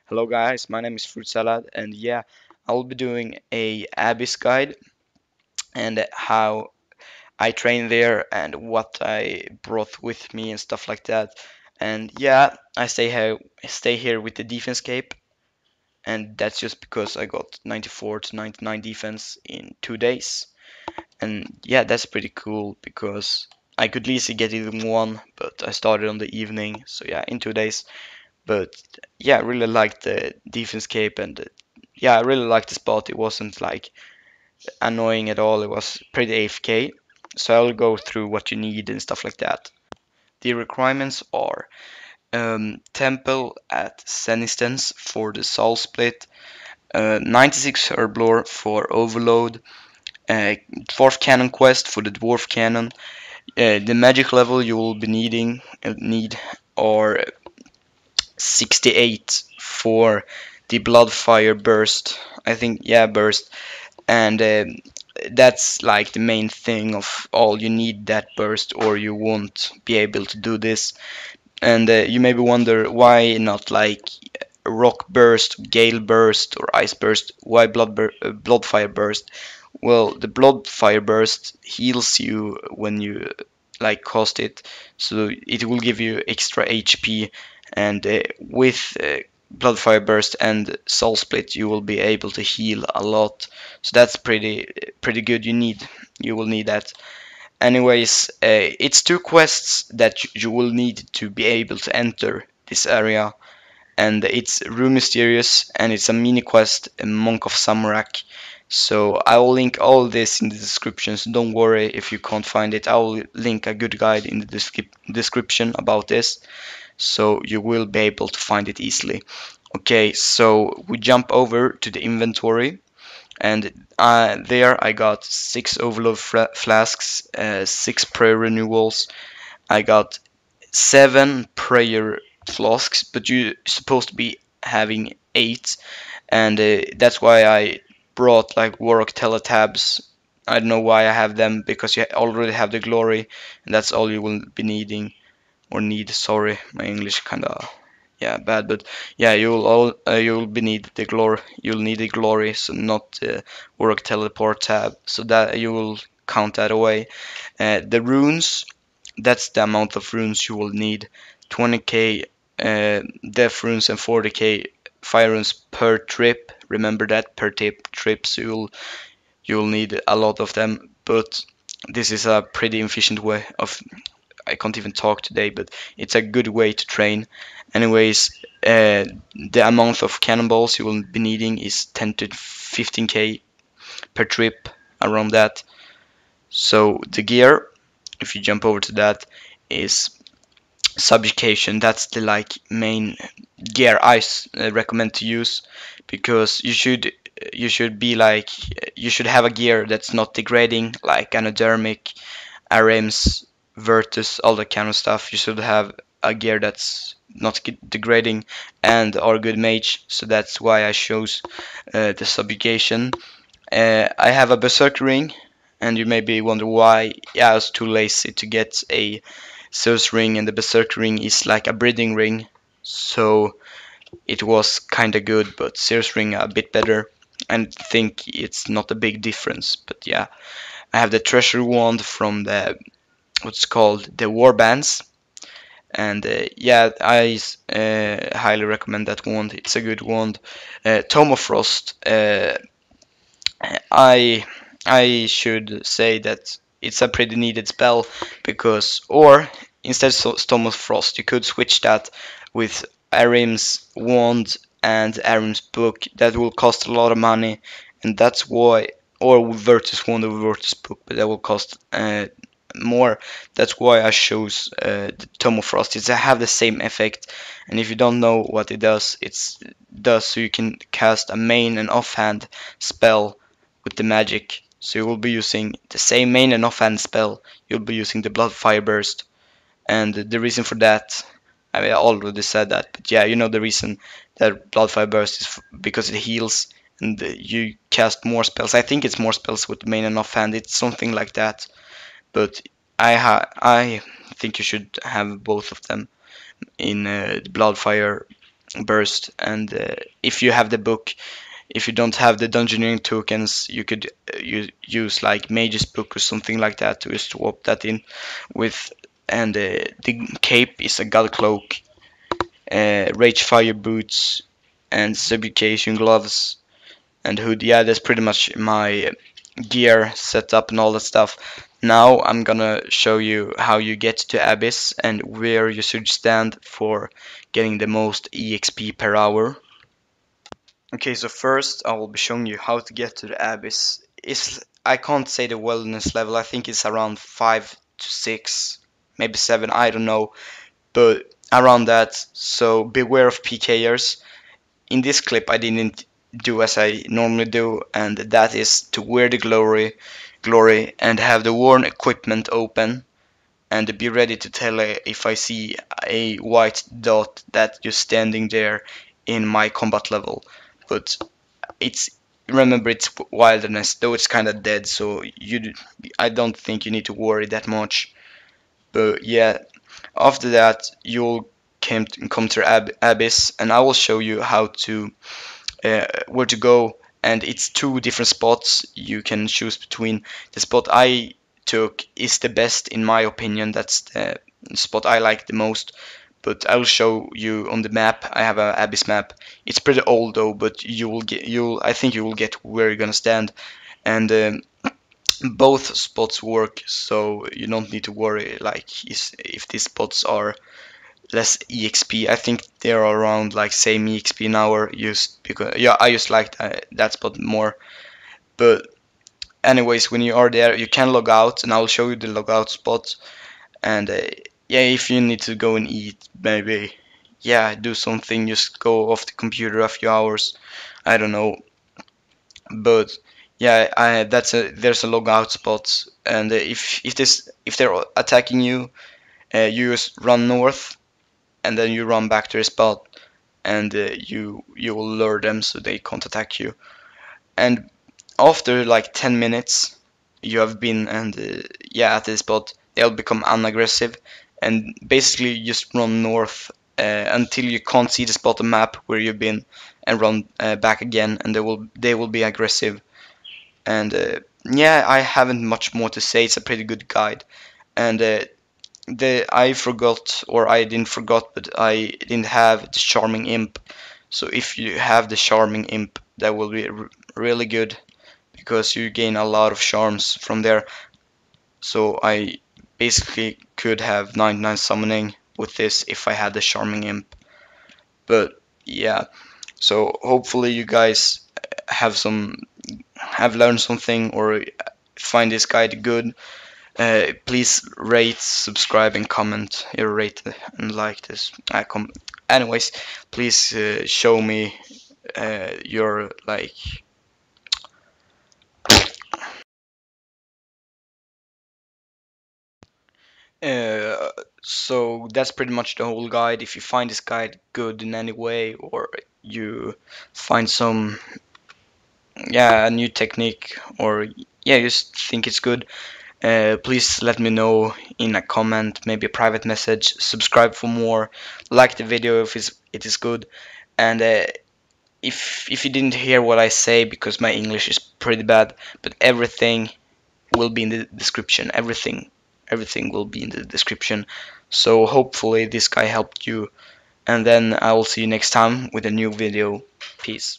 Hello guys, my name is Fruit Salad, and yeah, I'll be doing a Abyss guide and how I train there and what I brought with me and stuff like that. And yeah, I stay here with the defense cape, and that's just because I got 94 to 99 defense in 2 days. And yeah, that's pretty cool because I could easily get even one, but I started on the evening, so yeah, in 2 days. But yeah, I really liked the defense cape and yeah, I really liked the spot. It wasn't like annoying at all. It was pretty AFK. So I'll go through what you need and stuff like that. The requirements are Temple at Senistance for the Soul Split, 96 Herblore for Overload, Dwarf Cannon Quest for the Dwarf Cannon. The magic level you will be need are 68 for the Bloodfire burst. I think, yeah, burst. And that's like the main thing of all. You need that burst or you won't be able to do this. And you maybe wonder why not like rock burst, gale burst, or ice burst. Why bloodfire burst? Well, the bloodfire burst heals you when you like cast it, so it will give you extra HP. And with bloodfire burst and soul split, you will be able to heal a lot. So that's pretty good. You will need that. Anyways, it's two quests that you will need to be able to enter this area, and it's Rune Mysterious, and it's a mini quest, a Monk of Samarak. So I will link all this in the description, so don't worry if you can't find it. I will link a good guide in the description about this, so you will be able to find it easily. Okay, so we jump over to the inventory, and there I got 6 Overload Flasks, 6 Prayer Renewals, I got 7 Prayer Flasks, but you're supposed to be having 8, and that's why I brought like Warrock Teletabs. I don't know why I have them, because you already have the Glory, and that's all you will be needing, or need. Sorry, my English kinda, yeah, bad, but yeah, you'll be need the glory. You'll need the glory, so not the Warrock Teleport tab, so that you will count that away. The runes, that's the amount of runes you will need. 20k death runes and 40k fire runes per trip. Remember that, per trip, so you'll need a lot of them. But this is a pretty efficient way of. I can't even talk today, but it's a good way to train. Anyways, the amount of cannonballs you will be needing is 10 to 15k per trip, around that. So the gear, if you jump over to that, is Subjugation. That's the like main gear I recommend to use, because you should be like, you should have a gear that's not degrading, like Anodermic, RMs, Virtus, all that kind of stuff. You should have a gear that's not degrading and are good mage. So that's why I chose the Subjugation. I have a Berserker ring, and you maybe wonder why. Yeah, I was too lazy to get a Zeus ring, and the Berserker ring is like a breeding ring, so it was kinda good, but Zeus ring a bit better, and think it's not a big difference. But yeah, I have the Treachery wand from the what's called the Warbands, and yeah, I highly recommend that wand. It's a good wand. Tome of Frost. I I should say that it's a pretty needed spell, because, or instead of Storm of Frost, you could switch that with Arim's wand and Arim's book. That will cost a lot of money, and that's why, or Virtus wand or Virtus book, but that will cost more. That's why I chose the Tome of Frost. It's have the same effect, and if you don't know what it does so you can cast a main and offhand spell with the magic. So you will be using the same main and offhand spell. You'll be using the Bloodfire burst, and the reason for that, I mean, I already said that, but yeah, you know the reason that Bloodfire burst is because it heals, and you cast more spells. I think it's more spells with main and offhand. It's something like that, but I think you should have both of them in the Bloodfire. burst. And if you have the book, if you don't have the dungeoneering tokens, you could use like Mage's book or something like that to swap that in with. And the cape is a god cloak, Ragefire boots, and Subjugation gloves and hood. Yeah, that's pretty much my gear setup and all that stuff. Now I'm gonna show you how you get to Abyss and where you should stand for getting the most EXP per hour. Okay, so first I will be showing you how to get to the Abyss. I can't say the wellness level, I think it's around 5 to 6, maybe 7, I don't know, but around that, so beware of PKers. In this clip I didn't do as I normally do, and that is to wear the glory and have the worn equipment open and be ready to tell if I see a white dot that you're standing there in my combat level. But it's remember it's wilderness, though it's kind of dead, so I don't think you need to worry that much. But yeah, after that you'll come to Abyss, and I will show you how to where to go, and it's two different spots you can choose between. The spot I took is the best in my opinion, that's the spot I like the most, but I will show you on the map. I have a Abyss map. It's pretty old though, but I think you will get where you're gonna stand, and both spots work, so you don't need to worry like if these spots are less EXP. I think they're around like same EXP an hour used, because yeah, I just like that spot more. But anyways, when you are there you can log out, and I'll show you the logout spot. And yeah, if you need to go and eat, maybe, yeah, do something, just go off the computer a few hours, I don't know. But yeah, there's a logout spot, and if they're attacking you, you just run north and then you run back to the spot, and you will lure them so they can't attack you. And after like 10 minutes you have been, and yeah, at this spot they'll become unaggressive, and basically you just run north until you can't see the spot on map where you've been, and run back again, and they will be aggressive. And yeah, I haven't much more to say. It's a pretty good guide. And I forgot, or I didn't forgot, but I didn't have the Charming Imp. So if you have the Charming Imp, that will be really good, because you gain a lot of charms from there. So I basically could have 99 summoning with this if I had the Charming Imp. But yeah, so hopefully you guys have learned something, or find this guide good. Please rate, subscribe, and comment. Rate and like this. Anyways, please show me your like. Uh, so that's pretty much the whole guide. If you find this guide good in any way, or you find some, yeah, a new technique, or yeah, you just think it's good, please let me know in a comment, maybe a private message. Subscribe for more, like the video if it is good, and if you didn't hear what I say, because my English is pretty bad, but everything will be in the description. Everything will be in the description. So hopefully this guy helped you, and then I will see you next time with a new video. Peace.